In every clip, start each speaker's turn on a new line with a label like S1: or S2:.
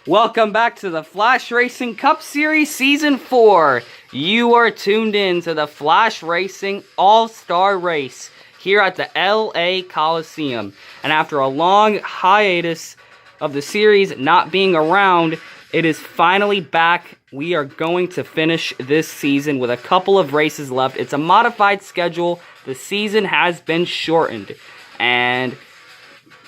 S1: Welcome back to the Flash Racing Cup Series Season 4. You are tuned in to the Flash Racing All-Star Race here at the L.A Colosseum. And after a long hiatus of the series not being around, it is finally back. We are going to finish this season with a couple of races left. It's a modified schedule. The season has been shortened. And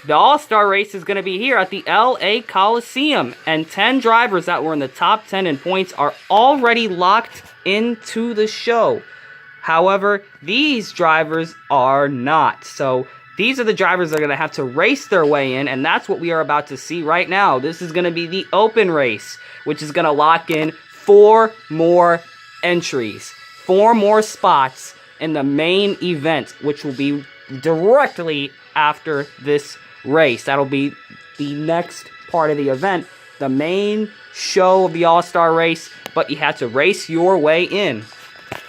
S1: the All-Star Race is going to be here at the L.A Colosseum, and 10 drivers that were in the top 10 in points are already locked into the show. However, these drivers are not. So these are the drivers that are going to have to race their way in, and that's what we are about to see right now. This is going to be the open race, which is going to lock in 4 more entries, 4 more spots in the main event, which will be directly after this race. That'll be the next part of the event, the main show of the All-Star Race, but you have to race your way in.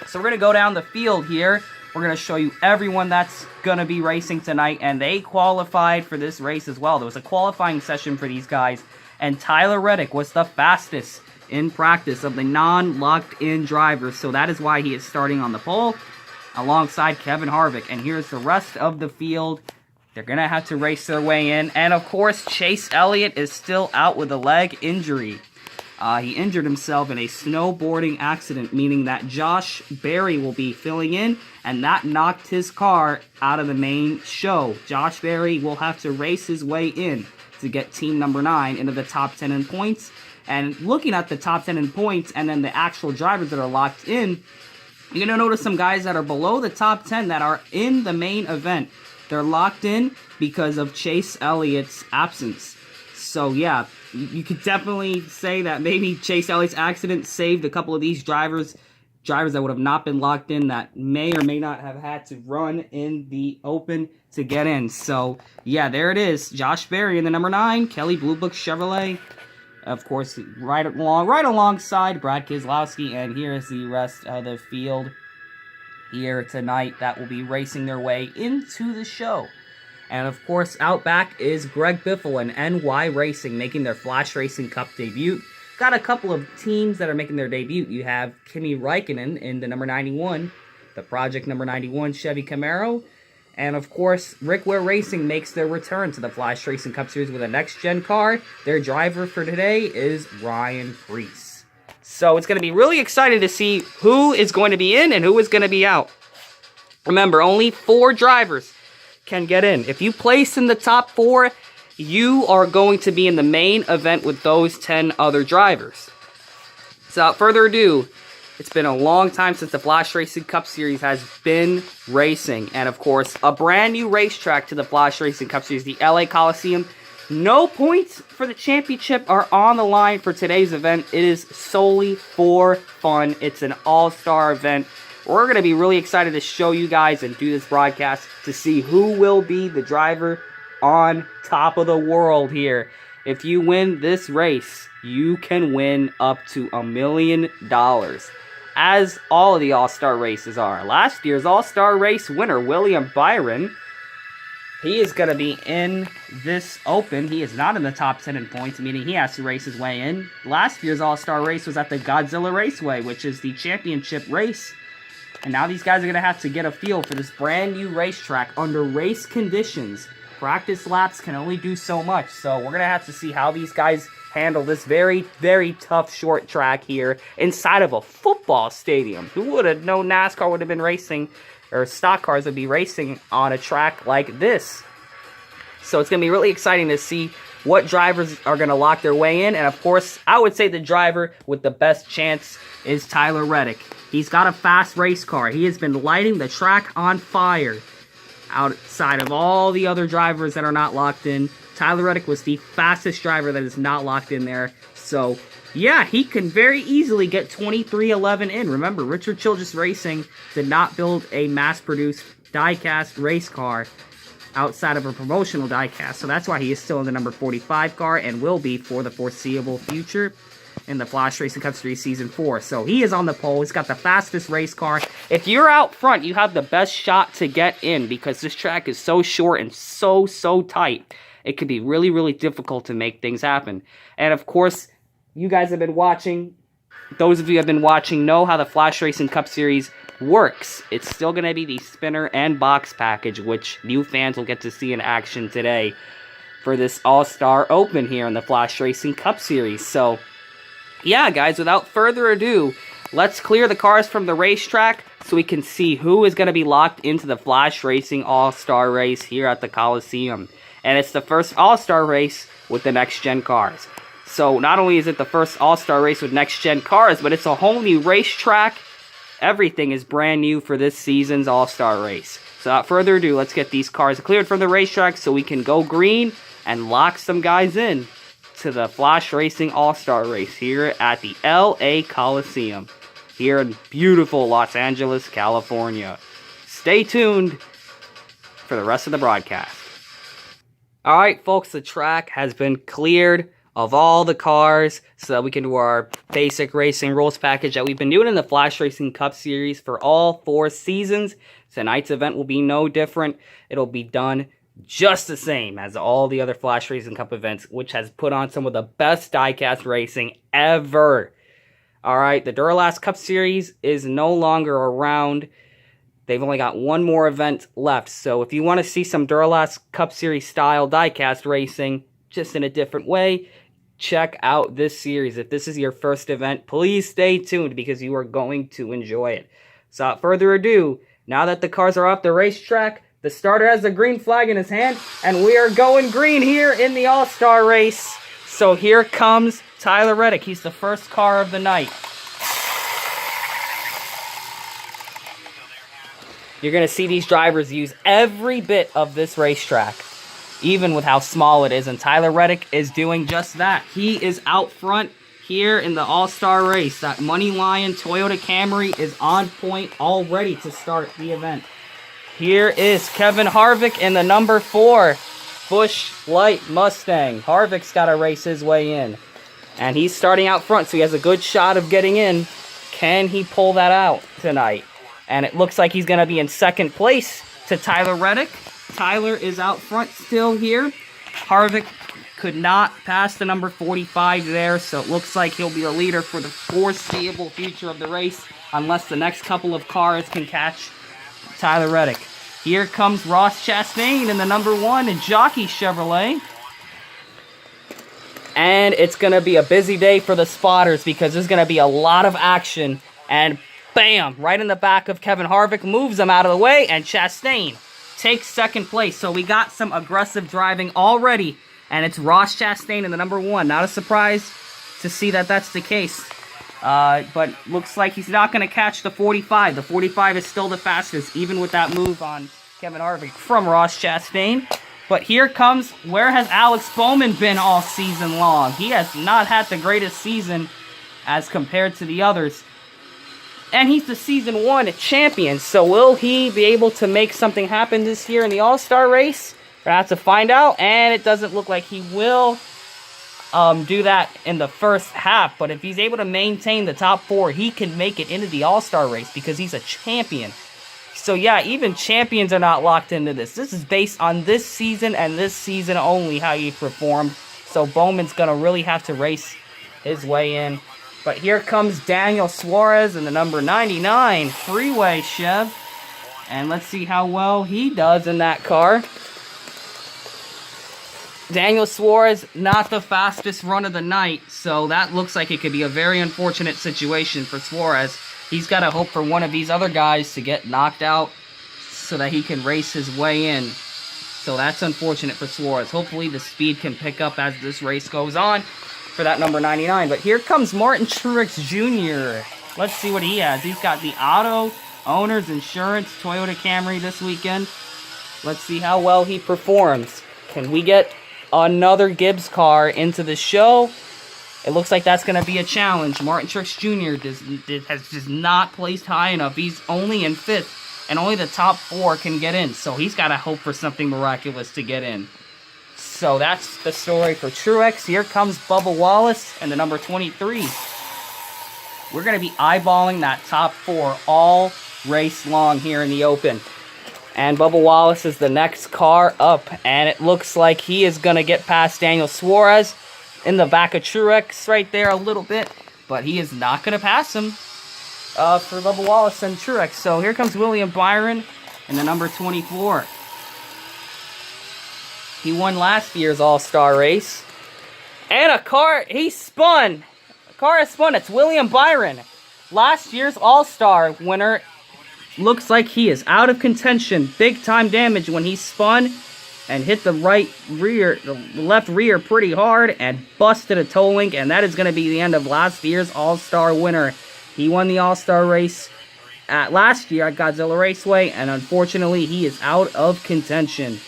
S1: So we're going to go down the field here. We're going to show you everyone that's going to be racing tonight, and they qualified for this race as well. There was a qualifying session for these guys, and Tyler Reddick was the fastest in practice of the non-locked-in drivers, so that is why he is starting on the pole alongside Kevin Harvick. And here's the rest of the field. They're going to have to race their way in. And, of course, Chase Elliott is still out with a leg injury. He injured himself in a snowboarding accident, meaning that Josh Berry will be filling in, and that knocked his car out of the main show. Josh Berry will have to race his way in to get team number 9 into the top 10 in points. And looking at the top 10 in points and then the actual drivers that are locked in, you're going to notice some guys that are below the top 10 that are in the main event. They're locked in because of Chase Elliott's absence. So, yeah, you could definitely say that maybe Chase Elliott's accident saved a couple of these drivers that would have not been locked in, that may or may not have had to run in the open to get in. So, yeah, there it is. Josh Berry in the number 9, Kelly Blue Book Chevrolet. Of course, right alongside Brad Keselowski, and here's the rest of the field here tonight that will be racing their way into the show. And of course, out back is Greg Biffle and NY Racing making their Flash Racing Cup debut. Got a couple of teams that are making their debut. You have Kimi Räikkönen in the number 91, the Project number 91 Chevy Camaro. And of course, Rick Ware Racing makes their return to the Flash Racing Cup Series with a next-gen car. Their driver for today is Ryan Preece. So it's going to be really exciting to see who is going to be in and who is going to be out. Remember, only 4 drivers can get in. If you place in the top 4, you are going to be in the main event with those 10 other drivers. So without further ado, it's been a long time since the Flash Racing Cup Series has been racing. And of course, a brand new racetrack to the Flash Racing Cup Series, the LA Colosseum. No points for the championship are on the line for today's event. It is solely for fun. It's an all-star event. We're going to be really excited to show you guys and do this broadcast to see who will be the driver on top of the world here. If you win this race, you can win up to $1 million, as all of the all-star races are. Last year's all-star race winner, William Byron, he is going to be in this open. He is not in the top 10 in points, meaning he has to race his way in. Last year's all-star race was at the Godzilla Raceway, which is the championship race. And now these guys are going to have to get a feel for this brand new racetrack under race conditions. Practice laps can only do so much, so we're going to have to see how these guys handle this very, very tough short track here inside of a football stadium. Who would have known NASCAR would have been racing, or stock cars would be racing on a track like this? So it's going to be really exciting to see what drivers are going to lock their way in. And of course, I would say the driver with the best chance is Tyler Reddick. He's got a fast race car. He has been lighting the track on fire outside of all the other drivers that are not locked in. Tyler Reddick was the fastest driver that is not locked in there. So, yeah, he can very easily get 23-11 in. Remember, Richard Childress Racing did not build a mass-produced die-cast race car outside of a promotional die-cast. So that's why he is still in the number 45 car and will be for the foreseeable future in the Flash Racing Cup Series Season 4. So he is on the pole. He's got the fastest race car. If you're out front, you have the best shot to get in because this track is so short and so tight. it could be really, really difficult to make things happen. And of course, you guys have been watching. Those of you who have been watching know how the Flashracing Cup Series works. It's still going to be the spinner and box package, which new fans will get to see in action today for this All-Star Open here in the Flashracing Cup Series. So, yeah, guys, without further ado, let's clear the cars from the racetrack so we can see who is going to be locked into the Flashracing All-Star race here at the Colosseum. And it's the first All-Star race with the next-gen cars. So, not only is it the first All-Star race with next-gen cars, but it's a whole new racetrack. Everything is brand new for this season's All-Star race. So, without further ado, let's get these cars cleared from the racetrack so we can go green and lock some guys in to the Flashracing All-Star race here at the L.A Colosseum here in beautiful Los Angeles, California. Stay tuned for the rest of the broadcast. Alright, folks, the track has been cleared of all the cars so that we can do our basic racing rules package that we've been doing in the Flashracing Cup Series for all 4 seasons. Tonight's event will be no different. It'll be done just the same as all the other Flashracing Cup events, which has put on some of the best diecast racing ever. Alright, the Duralast Cup Series is no longer around. They've only got one more event left. So if you want to see some Duralast Cup Series style diecast racing, just in a different way, check out this series. If this is your first event, please stay tuned because you are going to enjoy it. So without further ado, now that the cars are off the racetrack, the starter has the green flag in his hand, and we are going green here in the All-Star race. So here comes Tyler Reddick. He's the first car of the night. You're going to see these drivers use every bit of this racetrack, even with how small it is, and Tyler Reddick is doing just that. He is out front here in the All-Star race. That Money Lion Toyota Camry is on point, all ready to start the event. Here is Kevin Harvick in the number 4 Busch Light Mustang. Harvick's got to race his way in, and he's starting out front, so he has a good shot of getting in. Can he pull that out tonight? And it looks like he's going to be in second place to Tyler Reddick. Tyler is out front still here. Harvick could not pass the number 45 there, so it looks like he'll be the leader for the foreseeable future of the race, unless the next couple of cars can catch Tyler Reddick. Here comes Ross Chastain in the number 1 in Jockey Chevrolet. And it's going to be a busy day for the spotters because there's going to be a lot of action. And bam, right in the back of Kevin Harvick, moves him out of the way, and Chastain takes second place. So we got some aggressive driving already, and it's Ross Chastain in the number 1. Not a surprise to see that that's the case. But looks like he's not going to catch the 45. The 45 is still the fastest, even with that move on Kevin Harvick from Ross Chastain. But here comes, where has Alex Bowman been all season long? He has not had the greatest season as compared to the others. And he's the Season 1 champion, so will he be able to make something happen this year in the All-Star race? We're going to have to find out, and it doesn't look like he will do that in the first half. But if he's able to maintain the top 4, he can make it into the All-Star race because he's a champion. So yeah, even champions are not locked into this. This is based on this season and this season only, how you performed. So Bowman's going to really have to race his way in. But here comes Daniel Suarez in the number 99 Freeway Chev. And let's see how well he does in that car. Daniel Suarez, not the fastest run of the night, so that looks like it could be a very unfortunate situation for Suarez. He's got to hope for one of these other guys to get knocked out so that he can race his way in. So that's unfortunate for Suarez. Hopefully the speed can pick up as this race goes on for that number 99. But here comes Martin Truex Jr. Let's see what he has. He's got the Auto Owner's Insurance Toyota Camry this weekend. Let's see how well he performs. Can we get another Gibbs car into the show? It looks like that's going to be a challenge. Martin Truex Jr. has just not placed high enough. He's only in 5th, and only the top 4 can get in. So he's got to hope for something miraculous to get in. So that's the story for Truex. Here comes Bubba Wallace and the number 23. We're going to be eyeballing that top 4 all race long here in the Open. And Bubba Wallace is the next car up. And it looks like he is going to get past Daniel Suarez in the back of Truex right there a little bit. But he is not going to pass him for Bubba Wallace and Truex. So here comes William Byron in the number 24. He won last year's All-Star race. And a car, he spun. A car has spun. It's William Byron. Last year's All-Star winner. Looks like he is out of contention. Big time damage when he spun and hit the left rear pretty hard and busted a toe link. And that is going to be the end of last year's All-Star winner. He won the All-Star race last year at Godzilla Raceway. And unfortunately, he is out of contention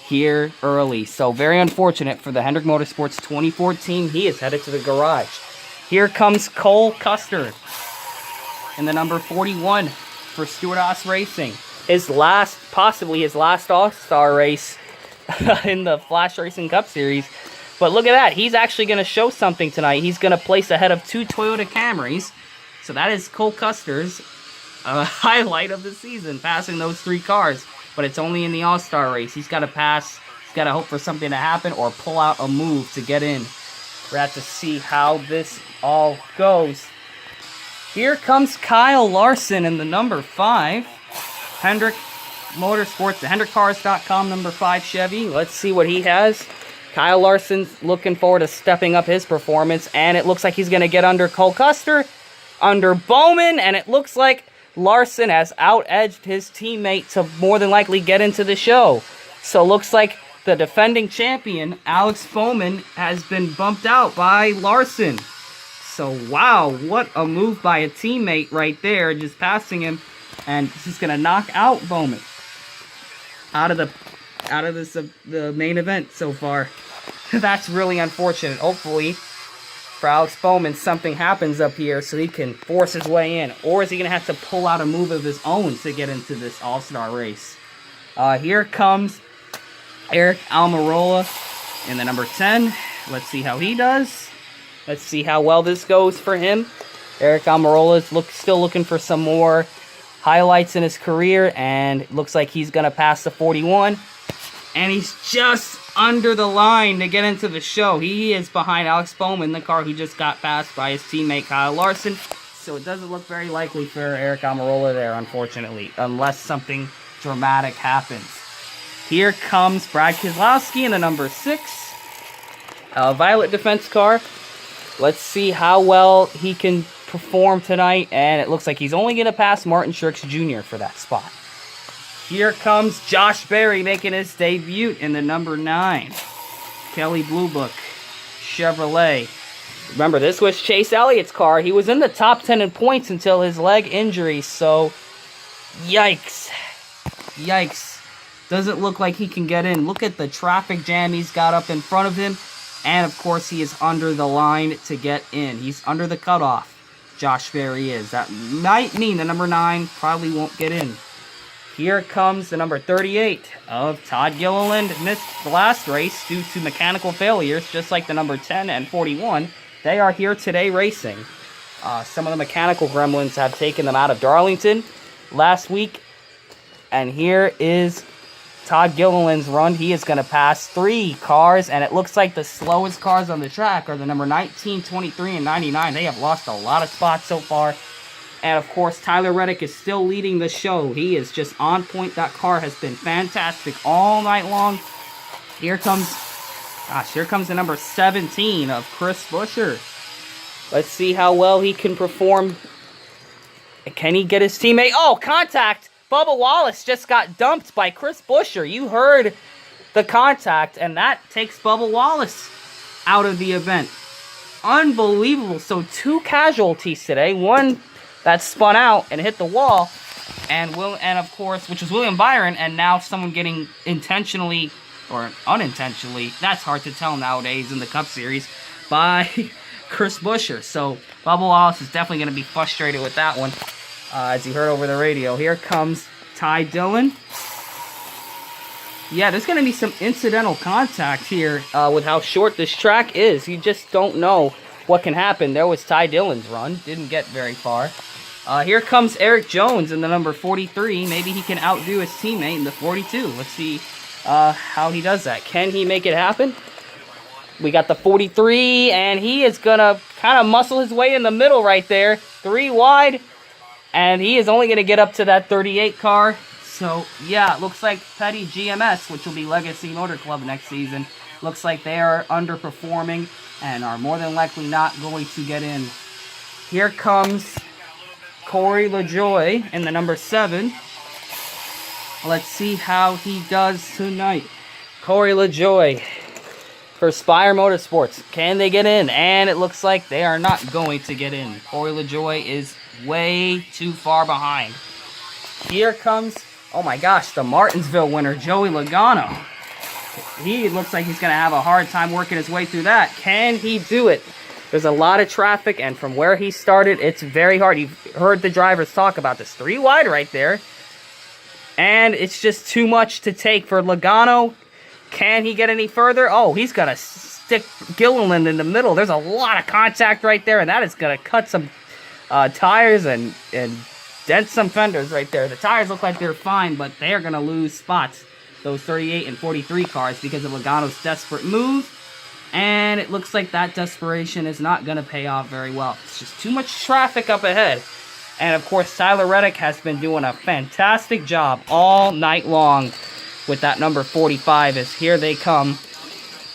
S1: here early. So very unfortunate for the Hendrick Motorsports 2014. He is headed to the garage. Here comes Cole Custer in the number 41 for Stewart Haas Racing. Possibly his last All-Star race in the Flashracing Cup Series. But look at that. He's actually going to show something tonight. He's going to place ahead of 2 Toyota Camrys. So that is Cole Custer's highlight of the season, passing those 3 cars. But it's only in the All-Star race. He's got to pass. He's got to hope for something to happen or pull out a move to get in. We're going to have to see how this all goes. Here comes Kyle Larson in the number 5. Hendrick Motorsports, the HendrickCars.com number 5 Chevy. Let's see what he has. Kyle Larson's looking forward to stepping up his performance. And it looks like he's going to get under Cole Custer, under Bowman. And it looks like Larson has out-edged his teammate to more than likely get into the show. So looks like the defending champion, Alex Bowman, has been bumped out by Larson. So, wow, what a move by a teammate right there, just passing him, and this is going to knock out Bowman out of the main event so far. That's really unfortunate. Hopefully, for Alex Bowman, something happens up here so he can force his way in, or is he going to have to pull out a move of his own to get into this All-Star race? Here comes Eric Almirola in the number 10. Let's see how he does. Let's see how well this goes for him. Eric Almirola is still looking for some more highlights in his career, and it looks like he's going to pass the 41. And he's just under the line to get into the show. He is behind Alex Bowman, the car who just got passed by his teammate Kyle Larson. So it doesn't look very likely for Eric Almirola there, unfortunately, unless something dramatic happens. Here comes Brad Keselowski in the number 6. Violet Defense car. Let's see how well he can perform tonight. And it looks like he's only going to pass Martin Truex Jr. for that spot. Here comes Josh Berry making his debut in the number 9. Kelly Blue Book Chevrolet. Remember, this was Chase Elliott's car. He was in the top 10 in points until his leg injury. So, yikes. Yikes. Doesn't look like he can get in. Look at the traffic jam he's got up in front of him. And, of course, he is under the line to get in. He's under the cutoff. Josh Berry is. That might mean the number 9 probably won't get in. Here comes the number 38 of Todd Gilliland. Missed the last race due to mechanical failures, just like the number 10 and 41. They are here today racing. Some of the mechanical gremlins have taken them out of Darlington last week. And here is Todd Gilliland's run. He is going to pass 3 cars, and it looks like the slowest cars on the track are the number 19, 23, and 99. They have lost a lot of spots so far. And, of course, Tyler Reddick is still leading the show. He is just on point. That car has been fantastic all night long. Here comes the number 17 of Chris Buescher. Let's see how well he can perform. Can he get his teammate? Oh, contact! Bubba Wallace just got dumped by Chris Buescher. You heard the contact, and that takes Bubba Wallace out of the event. Unbelievable. So 2 casualties today. One that spun out and hit the wall, and of course, which was William Byron, and now someone getting intentionally or unintentionally, that's hard to tell nowadays in the Cup Series, by Chris Buescher. So Bubba Wallace is definitely going to be frustrated with that one. As you heard over the radio. Here comes Ty Dillon. Yeah, there's going to be some incidental contact here with how short this track is. You just don't know what can happen. There was Ty Dillon's run. Didn't get very far. Here comes Eric Jones in the number 43. Maybe he can outdo his teammate in the 42. Let's see how he does that. Can he make it happen? We got the 43, and he is going to kind of muscle his way in the middle right there. 3 wide, and he is only going to get up to that 38 car. So, yeah, it looks like Petty GMS, which will be Legacy Motor Club next season, looks like they are underperforming and are more than likely not going to get in. Here comes Corey LaJoy in the number 7. Let's see how he does tonight. Corey LaJoy for Spire Motorsports. Can they get in? And it looks like they are not going to get in. Corey LaJoy is way too far behind. Here comes, oh my gosh, the Martinsville winner, Joey Logano. He looks like he's going to have a hard time working his way through that. Can he do it? There's a lot of traffic, and from where he started, it's very hard. You've heard the drivers talk about this. 3 wide right there. And it's just too much to take for Logano. Can he get any further? Oh, he's going to stick Gilliland in the middle. There's a lot of contact right there, and that is going to cut some tires and dent some fenders right there. The tires look like they're fine, but they're going to lose spots, those 38 and 43 cars, because of Logano's desperate move. And it looks like that desperation is not going to pay off very well. It's just too much traffic up ahead. And, of course, Tyler Reddick has been doing a fantastic job all night long with that number 45, as here they come.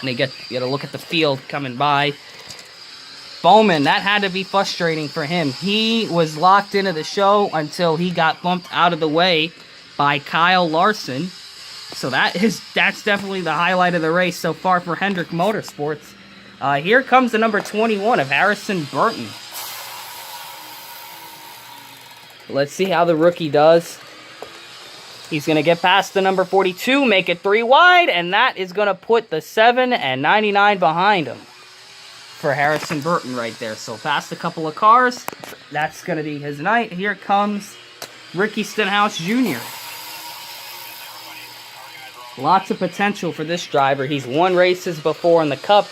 S1: And they get a look at the field coming by. Bowman, that had to be frustrating for him. He was locked into the show until he got bumped out of the way by Kyle Larson. So that's definitely the highlight of the race so far for Hendrick Motorsports. Here comes the number 21 of Harrison Burton. Let's see how the rookie does. He's going to get past the number 42, make it 3 wide, and that is going to put the 7 and 99 behind him for Harrison Burton right there. So past a couple of cars, that's going to be his night. Here comes Ricky Stenhouse Jr. Lots of potential for this driver. He's won races before in the Cup,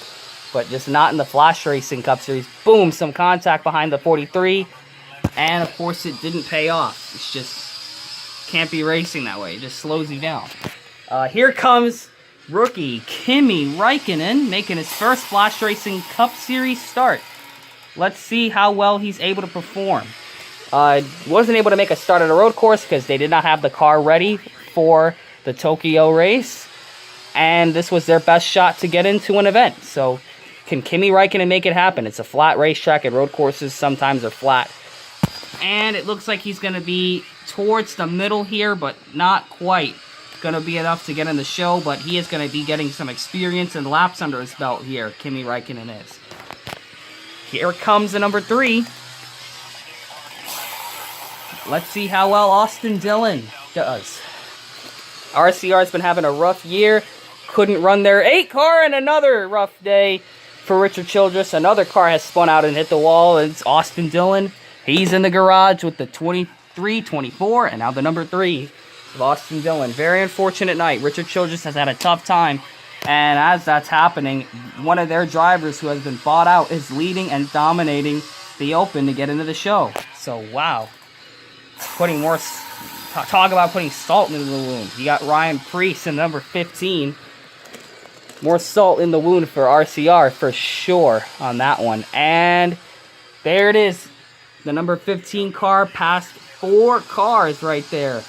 S1: but just not in the Flash Racing Cup Series. Boom, some contact behind the 43. And, of course, it didn't pay off. It's just can't be racing that way. It just slows you down. Here comes rookie Kimi Räikkönen making his first Flash Racing Cup Series start. Let's see how well he's able to perform. Wasn't able to make a start at a road course because they did not have the car ready for the Tokyo race. And this was their best shot to get into an event. So, can Kimi Räikkönen make it happen? It's a flat racetrack, and road courses sometimes are flat. And it looks like he's going to be towards the middle here, but not quite going to be enough to get in the show. But he is going to be getting some experience and laps under his belt here, Kimi Räikkönen is. Here comes the number 3. Let's see how well Austin Dillon does. RCR's been having a rough year. Couldn't run their 8 car, and another rough day for Richard Childress. Another car has spun out and hit the wall. It's Austin Dillon. He's in the garage with the 23, 24, and now the number 3 of Austin Dillon. Very unfortunate night. Richard Childress has had a tough time. And as that's happening, one of their drivers who has been bought out is leading and dominating the Open to get into the show. So, wow. Putting more... Talk about putting salt into the wound. You got Ryan Preece in number 15. More salt in the wound for RCR for sure on that one. And there it is. The number 15 car passed 4 cars right there.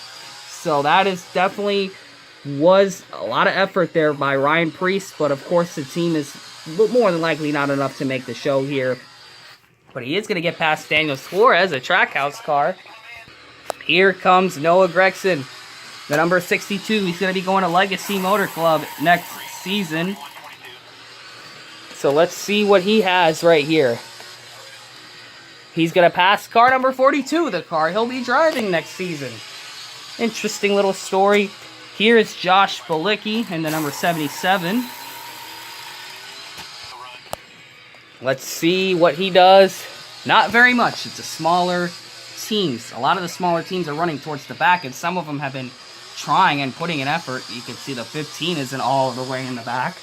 S1: So that is definitely was a lot of effort there by Ryan Preece. But of course the team is more than likely not enough to make the show here. But he is going to get past Daniel Suarez, a Trackhouse car. Here comes Noah Gregson, the number 62. He's going to be going to Legacy Motor Club next season. So let's see what he has right here. He's going to pass car number 42, the car he'll be driving next season. Interesting little story. Here is Josh Balicki in the number 77. Let's see what he does. Not very much. It's a smaller teams. A lot of the smaller teams are running towards the back, and some of them have been trying and putting an effort. You can see the 15 isn't all the way in the back.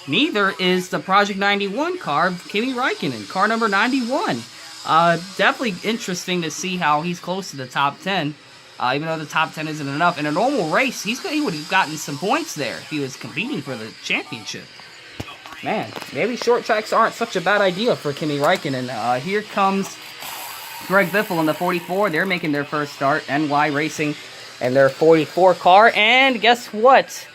S1: Neither is the Project 91 car of Kimi Räikkönen, car number 91. Definitely interesting to see how he's close to the top 10. Even though the top 10 isn't enough. In a normal race, he would have gotten some points there if he was competing for the championship. Man, maybe short tracks aren't such a bad idea for Kimi Räikkönen. Here comes Greg Biffle in the 44. They're making their first start. NY Racing and their 44 car. And guess what?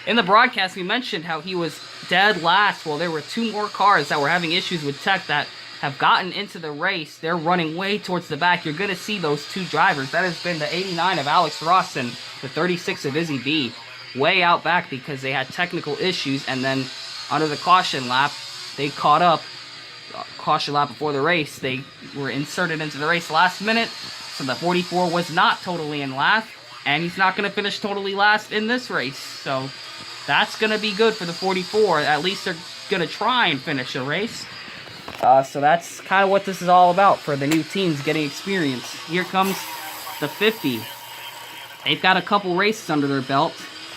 S1: In the broadcast, we mentioned how he was dead last. Well, there were 2 more cars that were having issues with tech that have gotten into the race. They're running way towards the back. You're going to see those 2 drivers. That has been the 89 of Alex Ross and the 36 of Izzy B. Way out back because they had technical issues. And then under the caution lap, they caught up. Caution lap before the race, they were inserted into the race last minute. So the 44 was not totally in last. And he's not going to finish totally last in this race. So that's going to be good for the 44. At least they're going to try and finish a race. So that's kind of what this is all about for the new teams getting experience. Here comes the 50. They've got a couple races under their belt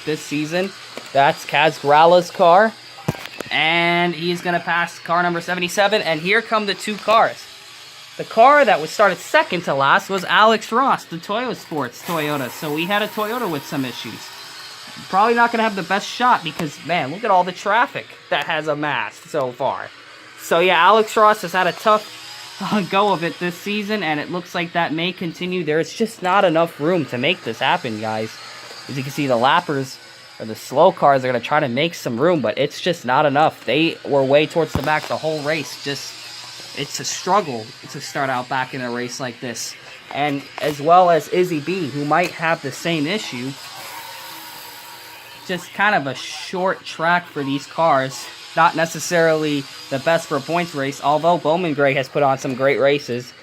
S1: this season. That's Kaz Grala's car. And he's going to pass car number 77. And here come the 2 cars. The car that was started second to last was Alex Ross, the Toyo Sports Toyota. So we had a Toyota with some issues. Probably not going to have the best shot because, man, look at all the traffic that has amassed so far. So yeah, Alex Ross has had a tough go of it this season, and it looks like that may continue. There's just not enough room to make this happen, guys. As you can see, the lappers, or the slow cars, are going to try to make some room, but it's just not enough. They were way towards the back the whole race. It's a struggle to start out back in a race like this. And as well as Izzy B, who might have the same issue. Just kind of a short track for these cars. Not necessarily the best for a points race, although Bowman Gray has put on some great races.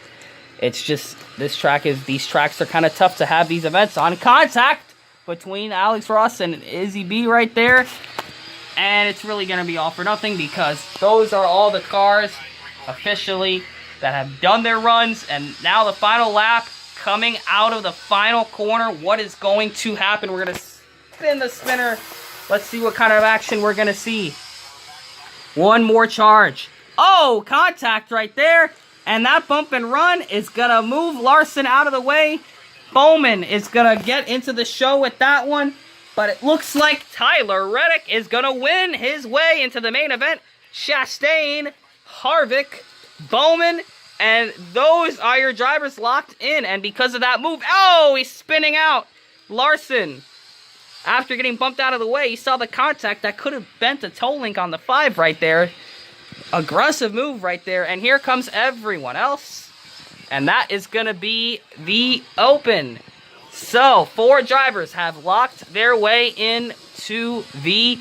S1: It's just, these tracks are kind of tough to have these events on. Contact between Alex Ross and Izzy B right there. And it's really going to be all for nothing because those are all the cars officially that have done their runs. And now the final lap coming out of the final corner. What is going to happen? We're going to spin the spinner. Let's see what kind of action we're going to see. One more charge. Oh, contact right there. And that bump and run is going to move Larson out of the way. Bowman is going to get into the show with that one. But it looks like Tyler Reddick is going to win his way into the main event. Chastain, Harvick, Bowman, and those are your drivers locked in. And because of that move, oh, he's spinning out. Larson, after getting bumped out of the way, he saw the contact that could have bent the toe link on the 5 right there. Aggressive move right there. And here comes everyone else. And that is going to be the open. So, 4 drivers have locked their way into the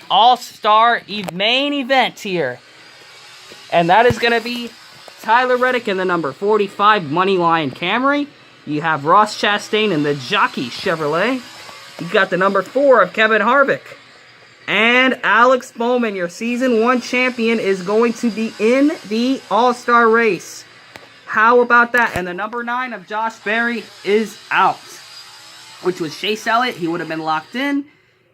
S1: All-Star main event here. And that is going to be Tyler Reddick in the number 45 Moneyline Camry. You have Ross Chastain in the Jockey Chevrolet. You got the number 4 of Kevin Harvick. And Alex Bowman, your Season 1 champion, is going to be in the All-Star race. How about that? And the number 9 of Josh Berry is out. Which was Chase Elliott. He would have been locked in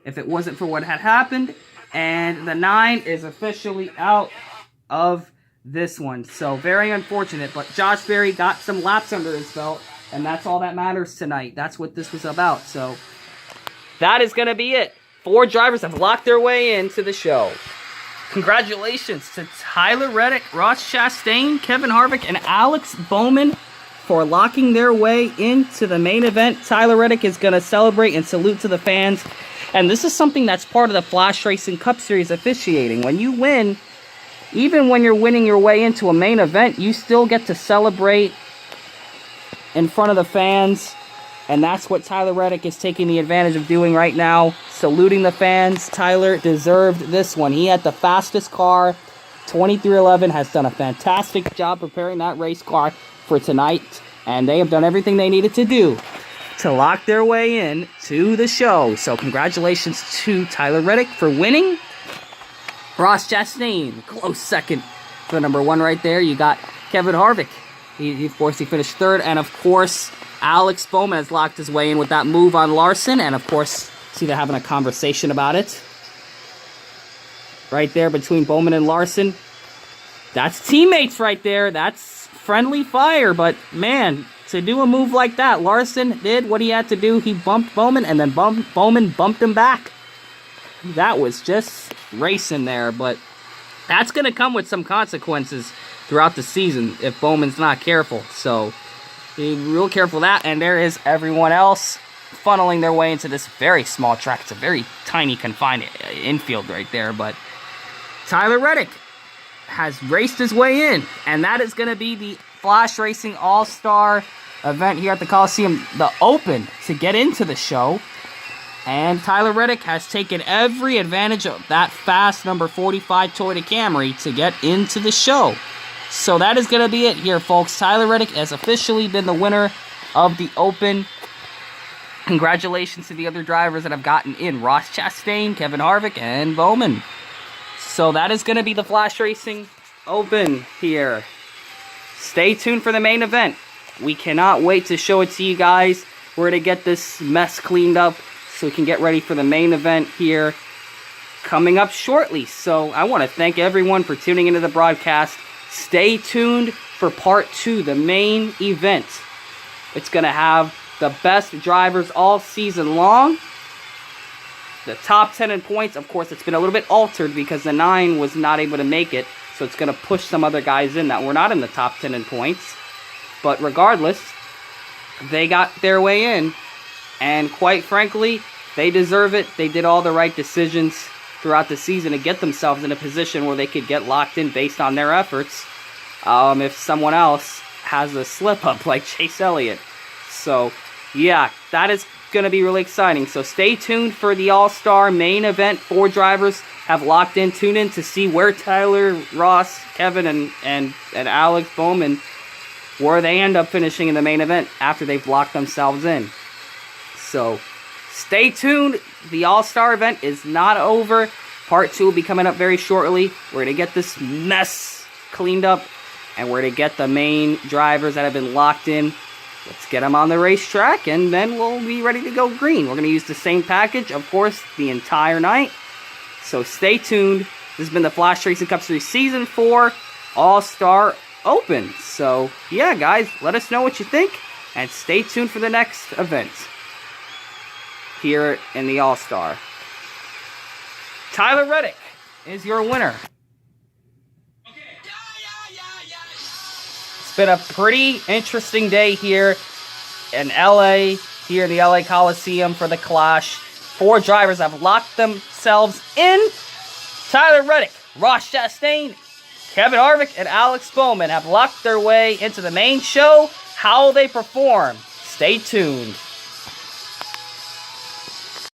S1: if it wasn't for what had happened. And the 9 is officially out of this one. So very unfortunate. But Josh Berry got some laps under his belt. And that's all that matters tonight. That's what this was about. So that is going to be it. 4 drivers have locked their way into the show. Congratulations to Tyler Reddick, Ross Chastain, Kevin Harvick, and Alex Bowman for locking their way into the main event. Tyler Reddick is going to celebrate and salute to the fans. And this is something that's part of the Flashracing Cup Series officiating. When you win, even when you're winning your way into a main event, you still get to celebrate in front of the fans. And that's what Tyler Reddick is taking the advantage of doing right now. Saluting the fans. Tyler deserved this one. He had the fastest car. 2311 has done a fantastic job preparing that race car for tonight. And they have done everything they needed to do to lock their way in to the show. So congratulations to Tyler Reddick for winning. Ross Chastain, close second for number 1 right there. You got Kevin Harvick. Of course, he finished 3rd. And of course, Alex Bowman has locked his way in with that move on Larson. And, of course, see they're having a conversation about it. Right there between Bowman and Larson. That's teammates right there. That's friendly fire. But, man, to do a move like that, Larson did what he had to do. He bumped Bowman, and then Bowman bumped him back. That was just racing there. But that's going to come with some consequences throughout the season if Bowman's not careful. So, be real careful of that. And there is everyone else funneling their way into this very small track. It's a very tiny, confined infield right there. But Tyler Reddick has raced his way in, and that is going to be the Flash Racing All-Star event here at the Coliseum, the Open, to get into the show. And Tyler Reddick has taken every advantage of that fast number 45 Toyota Camry to get into the show. So that is going to be it here, folks. Tyler Reddick has officially been the winner of the Open. Congratulations to the other drivers that have gotten in: Ross Chastain, Kevin Harvick, and Bowman. So that is going to be the Flash Racing Open here. Stay tuned for the main event. We cannot wait to show it to you guys. We're going to get this mess cleaned up so we can get ready for the main event here coming up shortly. So I want to thank everyone for tuning into the broadcast. Stay tuned for part 2, the main event. It's going to have the best drivers all season long. The top 10 in points, of course, it's been a little bit altered because the 9 was not able to make it. So it's going to push some other guys in that were not in the top 10 in points. But regardless, they got their way in. And quite frankly, they deserve it. They did all the right decisions throughout the season to get themselves in a position where they could get locked in based on their efforts. If someone else has a slip-up like Chase Elliott. So, yeah, that is going to be really exciting. So stay tuned for the All-Star main event. 4 drivers have locked in. Tune in to see where Tyler, Ross, Kevin, and Alex Bowman, where they end up finishing in the main event after they've locked themselves in. So stay tuned. The All-Star event is not over. Part 2 will be coming up very shortly. We're going to get this mess cleaned up, and we're going to get the main drivers that have been locked in. Let's get them on the racetrack, and then we'll be ready to go green. We're going to use the same package, of course, the entire night. So stay tuned. This has been the Flash Racing Cup Series Season 4 All-Star Open. So, yeah, guys, let us know what you think, and stay tuned for the next event here in the All-Star. Tyler Reddick is your winner. It's been a pretty interesting day here in LA, here in the LA Colosseum for the Clash. 4 drivers have locked themselves in. Tyler Reddick, Ross Chastain, Kevin Harvick, and Alex Bowman have locked their way into the main show. How will they perform? Stay tuned.